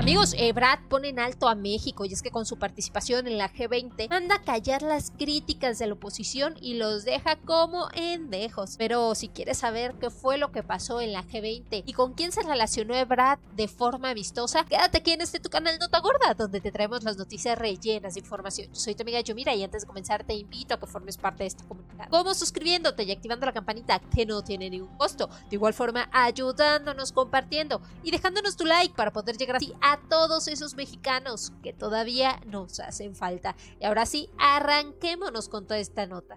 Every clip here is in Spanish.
Amigos, Ebrard pone en alto a México y es que con su participación en la G20 manda callar las críticas de la oposición y los deja como endejos. Pero si quieres saber qué fue lo que pasó en la G20 y con quién se relacionó Ebrard de forma amistosa, quédate aquí en tu canal Nota Gorda, donde te traemos las noticias rellenas de información. Yo soy tu amiga Yomira y antes de comenzar te invito a que formes parte de esta comunidad, como suscribiéndote y activando la campanita que no tiene ningún costo. De igual forma ayudándonos, compartiendo y dejándonos tu like para poder llegar así a todos esos mexicanos que todavía nos hacen falta. Y ahora sí, arranquémonos con toda esta nota.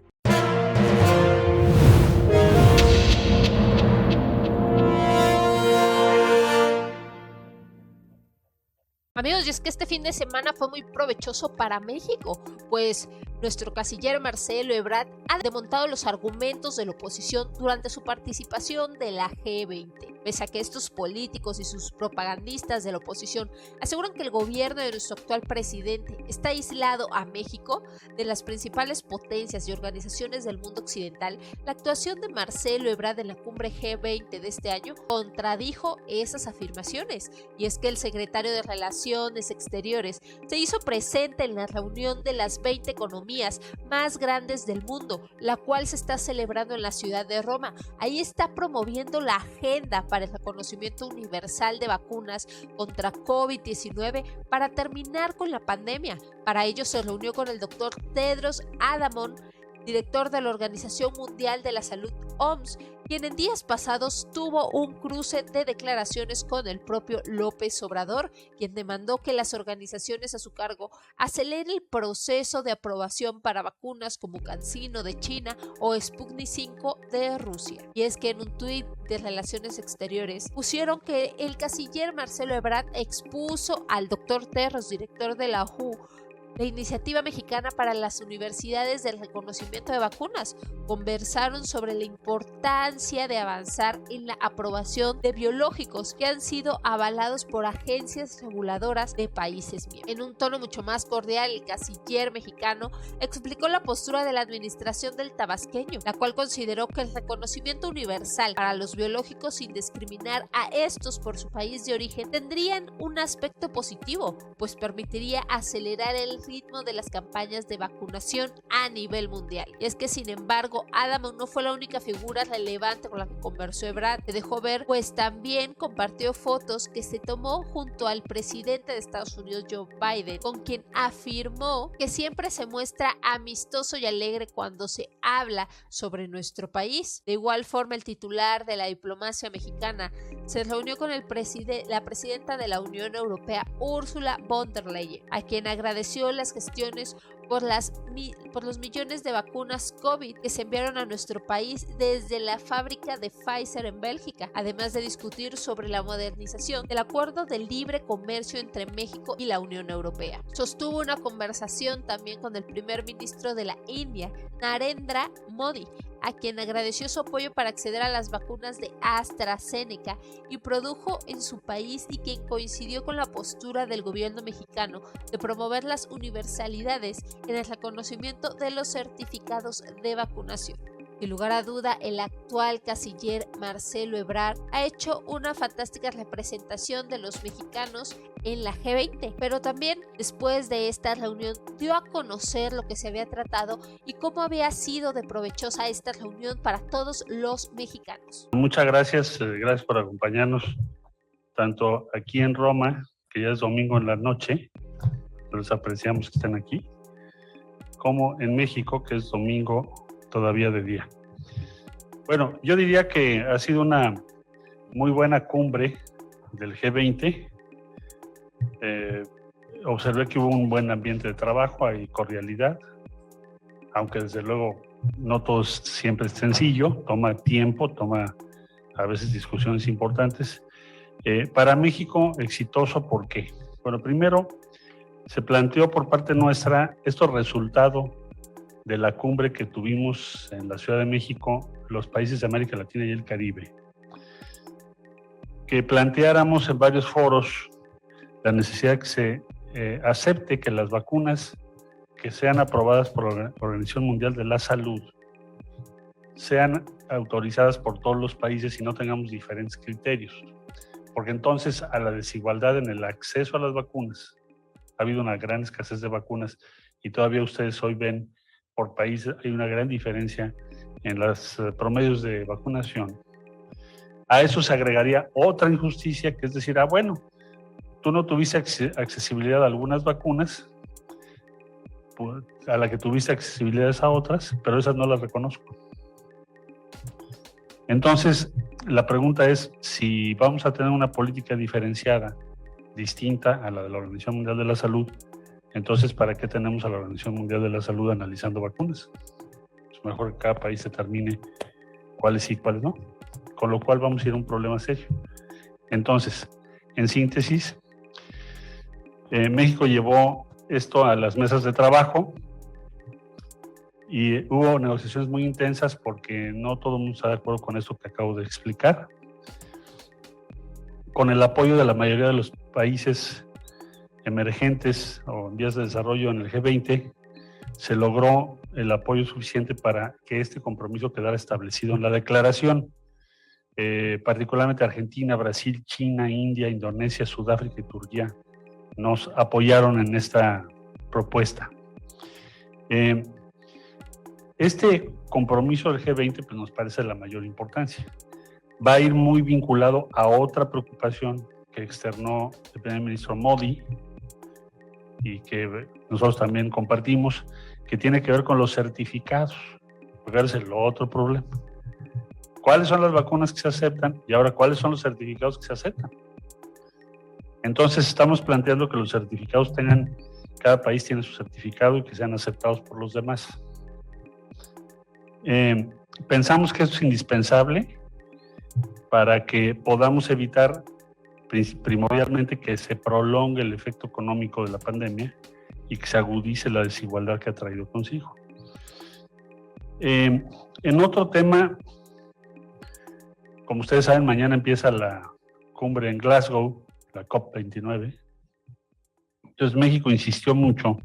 Amigos, y es que este fin de semana fue muy provechoso para México, pues nuestro canciller Marcelo Ebrard ha desmontado los argumentos de la oposición durante su participación de la G20. Pese a que estos políticos y sus propagandistas de la oposición aseguran que el gobierno de nuestro actual presidente está aislado a México de las principales potencias y organizaciones del mundo occidental, la actuación de Marcelo Ebrard en la cumbre G20 de este año contradijo esas afirmaciones. Y es que el secretario de Relaciones Exteriores se hizo presente en la reunión de las 20 economías más grandes del mundo, la cual se está celebrando en la ciudad de Roma. Ahí está promoviendo la agenda para el reconocimiento universal de vacunas contra COVID-19 para terminar con la pandemia. Para ello se reunió con el doctor Tedros Adhanom, director de la Organización Mundial de la Salud, OMS, quien en días pasados tuvo un cruce de declaraciones con el propio López Obrador, quien demandó que las organizaciones a su cargo aceleren el proceso de aprobación para vacunas como CanSino de China o Sputnik 5 de Rusia. Y es que en un tuit de Relaciones Exteriores pusieron que el canciller Marcelo Ebrard expuso al doctor Tedros, director de la WHO, la iniciativa mexicana para las universidades del reconocimiento de vacunas. Conversaron sobre la importancia de avanzar en la aprobación de biológicos que han sido avalados por agencias reguladoras de países miembros. En un tono mucho más cordial, el canciller mexicano explicó la postura de la administración del tabasqueño, la cual consideró que el reconocimiento universal para los biológicos sin discriminar a estos por su país de origen tendrían un aspecto positivo, pues permitiría acelerar el ritmo de las campañas de vacunación a nivel mundial. Y es que sin embargo Adhanom no fue la única figura relevante con la que conversó Ebrard. Se dejó ver, pues también compartió fotos que se tomó junto al presidente de Estados Unidos, Joe Biden, con quien afirmó que siempre se muestra amistoso y alegre cuando se habla sobre nuestro país. De igual forma, el titular de la diplomacia mexicana se reunió con la presidenta de la Unión Europea, Ursula von der Leyen, a quien agradeció las gestiones por los millones de vacunas COVID que se enviaron a nuestro país desde la fábrica de Pfizer en Bélgica, además de discutir sobre la modernización del acuerdo de libre comercio entre México y la Unión Europea. Sostuvo una conversación también con el primer ministro de la India, Narendra Modi, a quien agradeció su apoyo para acceder a las vacunas de AstraZeneca y produjo en su país, y quien coincidió con la postura del gobierno mexicano de promover las universalidades en el reconocimiento de los certificados de vacunación. Sin lugar a duda, el actual canciller Marcelo Ebrard ha hecho una fantástica representación de los mexicanos en la G20, pero también después de esta reunión dio a conocer lo que se había tratado y cómo había sido de provechosa esta reunión para todos los mexicanos. Muchas gracias, gracias por acompañarnos tanto aquí en Roma, que ya es domingo en la noche, los apreciamos que estén aquí, como en México, que es domingo todavía de día. Bueno, yo diría que ha sido una muy buena cumbre del G20. Observé que hubo un buen ambiente de trabajo, hay cordialidad, aunque desde luego no todo siempre es sencillo, toma tiempo, toma a veces discusiones importantes. Para México, exitoso, ¿por qué? Bueno, primero, se planteó por parte nuestra estos resultados de la cumbre que tuvimos en la Ciudad de México, los países de América Latina y el Caribe, que planteáramos en varios foros la necesidad de que se acepte que las vacunas que sean aprobadas por la Organización Mundial de la Salud sean autorizadas por todos los países y no tengamos diferentes criterios. porque entonces a la desigualdad en el acceso a las vacunas, ha habido una gran escasez de vacunas y todavía ustedes hoy ven por país hay una gran diferencia en los promedios de vacunación. A eso se agregaría otra injusticia, que es decir, bueno, tú no tuviste accesibilidad a algunas vacunas, a la que tuviste accesibilidad a otras, pero esas no las reconozco. Entonces, la pregunta es, si vamos a tener una política diferenciada, distinta a la de la Organización Mundial de la Salud, entonces, ¿para qué tenemos a la Organización Mundial de la Salud analizando vacunas? Es mejor que cada país determine cuáles sí y cuáles no, con lo cual vamos a ir a un problema serio. Entonces, en síntesis, México llevó esto a las mesas de trabajo y hubo negociaciones muy intensas porque no todo el mundo está de acuerdo con esto que acabo de explicar. Con el apoyo de la mayoría de los países emergentes o en vías de desarrollo en el G20, se logró el apoyo suficiente para que este compromiso quedara establecido en la declaración. Particularmente Argentina, Brasil, China, India, Indonesia, Sudáfrica y Turquía nos apoyaron en esta propuesta. Este compromiso del G20 pues, nos parece de la mayor importancia. Va a ir muy vinculado a otra preocupación que externó el primer ministro Modi y que nosotros también compartimos, que tiene que ver con los certificados, porque ese es el otro problema. ¿Cuáles son las vacunas que se aceptan? Y ahora, ¿cuáles son los certificados que se aceptan? Entonces, estamos planteando que los certificados cada país tiene su certificado y que sean aceptados por los demás. Pensamos que esto es indispensable para que podamos evitar primordialmente que se prolongue el efecto económico de la pandemia y que se agudice la desigualdad que ha traído consigo. En otro tema, como ustedes saben, mañana empieza la cumbre en Glasgow, la COP29. Entonces México insistió mucho,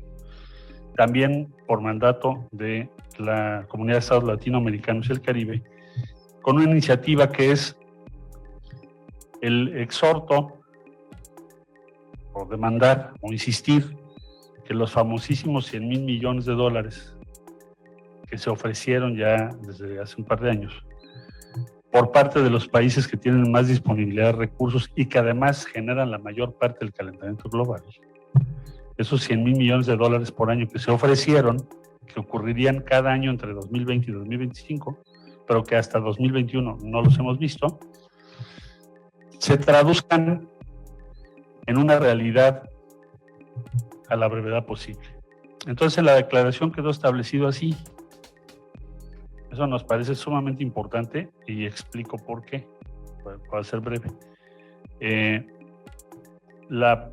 también por mandato de la Comunidad de Estados Latinoamericanos y el Caribe, con una iniciativa que es el exhorto o demandar o insistir que los famosísimos 100,000 millones de dólares que se ofrecieron ya desde hace un par de años por parte de los países que tienen más disponibilidad de recursos y que además generan la mayor parte del calentamiento global, esos 100,000 millones de dólares por año que se ofrecieron, que ocurrirían cada año entre 2020 y 2025, pero que hasta 2021 no los hemos visto, se traduzcan en una realidad a la brevedad posible. Entonces, en la declaración quedó establecido así. Eso nos parece sumamente importante y explico por qué, para ser breve. La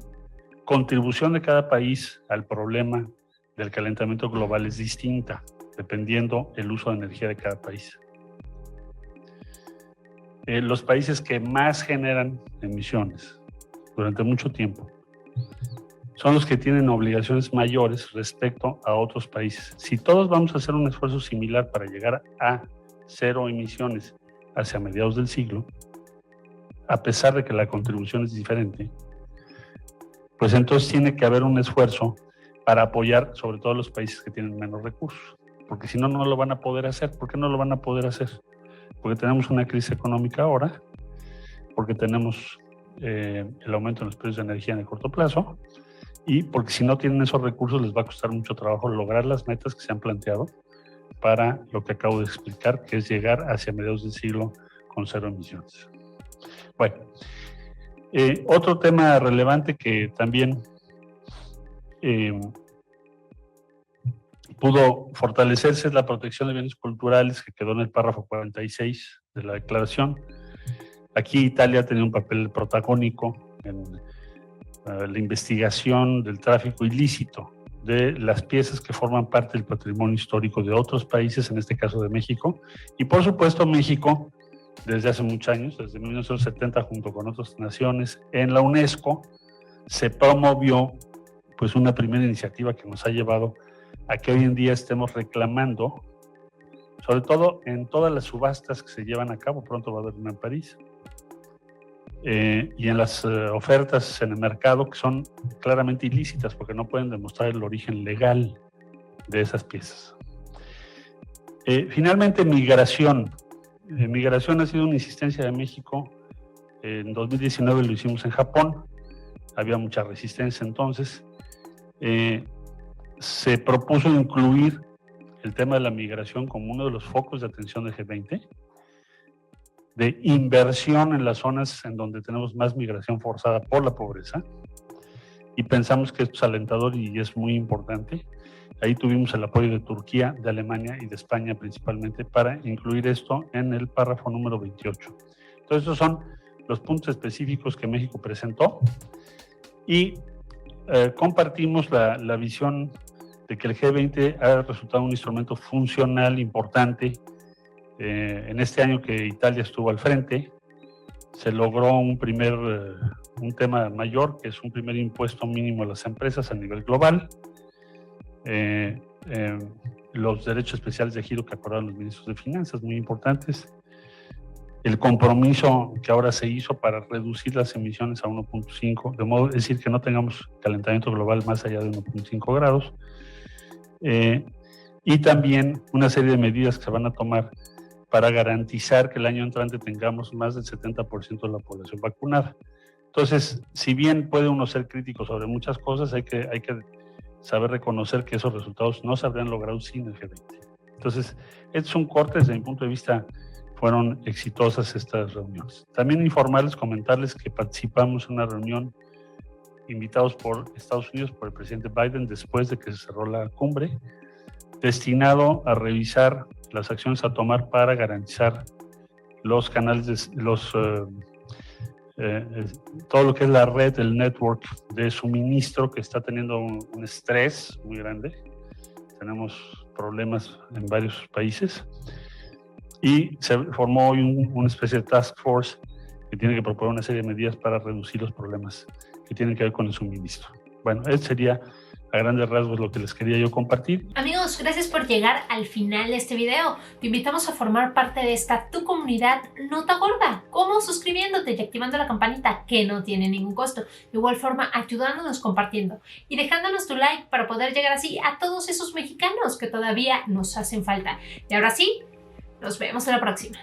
contribución de cada país al problema del calentamiento global es distinta, dependiendo el uso de energía de cada país. Los países que más generan emisiones durante mucho tiempo son los que tienen obligaciones mayores respecto a otros países. Si todos vamos a hacer un esfuerzo similar para llegar a cero emisiones hacia mediados del siglo, a pesar de que la contribución es diferente, pues entonces tiene que haber un esfuerzo para apoyar sobre todo los países que tienen menos recursos, porque si no, no lo van a poder hacer. ¿Por qué no lo van a poder hacer? Porque tenemos una crisis económica ahora, porque tenemos el aumento en los precios de energía en el corto plazo, y porque si no tienen esos recursos les va a costar mucho trabajo lograr las metas que se han planteado para lo que acabo de explicar, que es llegar hacia mediados del siglo con cero emisiones. Bueno, otro tema relevante que también pudo fortalecerse es la protección de bienes culturales, que quedó en el párrafo 46 de la declaración. Aquí Italia tenía un papel protagónico en la investigación del tráfico ilícito de las piezas que forman parte del patrimonio histórico de otros países, en este caso de México. Y por supuesto México, desde hace muchos años, desde 1970, junto con otras naciones, en la UNESCO se promovió pues una primera iniciativa que nos ha llevado a que hoy en día estemos reclamando, sobre todo en todas las subastas que se llevan a cabo, pronto va a haber una en París, y en las ofertas en el mercado que son claramente ilícitas porque no pueden demostrar el origen legal de esas piezas. Finalmente, migración. Migración ha sido una insistencia de México. En 2019 lo hicimos en Japón, había mucha resistencia entonces. Se propuso incluir el tema de la migración como uno de los focos de atención del G20, de inversión en las zonas en donde tenemos más migración forzada por la pobreza, y pensamos que esto es alentador y es muy importante. Ahí tuvimos el apoyo de Turquía, de Alemania y de España principalmente para incluir esto en el párrafo número 28. Entonces, esos son los puntos específicos que México presentó y compartimos la visión de que el G20 ha resultado un instrumento funcional importante. En este año que Italia estuvo al frente, se logró un tema mayor, que es un primer impuesto mínimo a las empresas a nivel global. Los derechos especiales de giro que acordaron los ministros de Finanzas, muy importantes. El compromiso que ahora se hizo para reducir las emisiones a 1.5, de modo decir que no tengamos calentamiento global más allá de 1.5 grados. Y también una serie de medidas que se van a tomar para garantizar que el año entrante tengamos más del 70% de la población vacunada. Entonces, si bien puede uno ser crítico sobre muchas cosas, hay que saber reconocer que esos resultados no se habrían logrado sin el G20. Entonces, este es un corte. Desde mi punto de vista, fueron exitosas estas reuniones. También informarles, comentarles que participamos en una reunión invitados por Estados Unidos, por el presidente Biden, después de que se cerró la cumbre, destinado a revisar las acciones a tomar para garantizar los canales, todo lo que es la red, el network de suministro, que está teniendo un estrés muy grande. Tenemos problemas en varios países y se formó hoy una especie de task force que tiene que proponer una serie de medidas para reducir los problemas que tienen que ver con el suministro. Bueno, eso sería a grandes rasgos lo que les quería yo compartir. Amigos, gracias por llegar al final de este video. Te invitamos a formar parte de esta tu comunidad Nota Gorda. ¿Cómo? Suscribiéndote y activando la campanita, que no tiene ningún costo. De igual forma, ayudándonos compartiendo y dejándonos tu like para poder llegar así a todos esos mexicanos que todavía nos hacen falta. Y ahora sí, nos vemos en la próxima.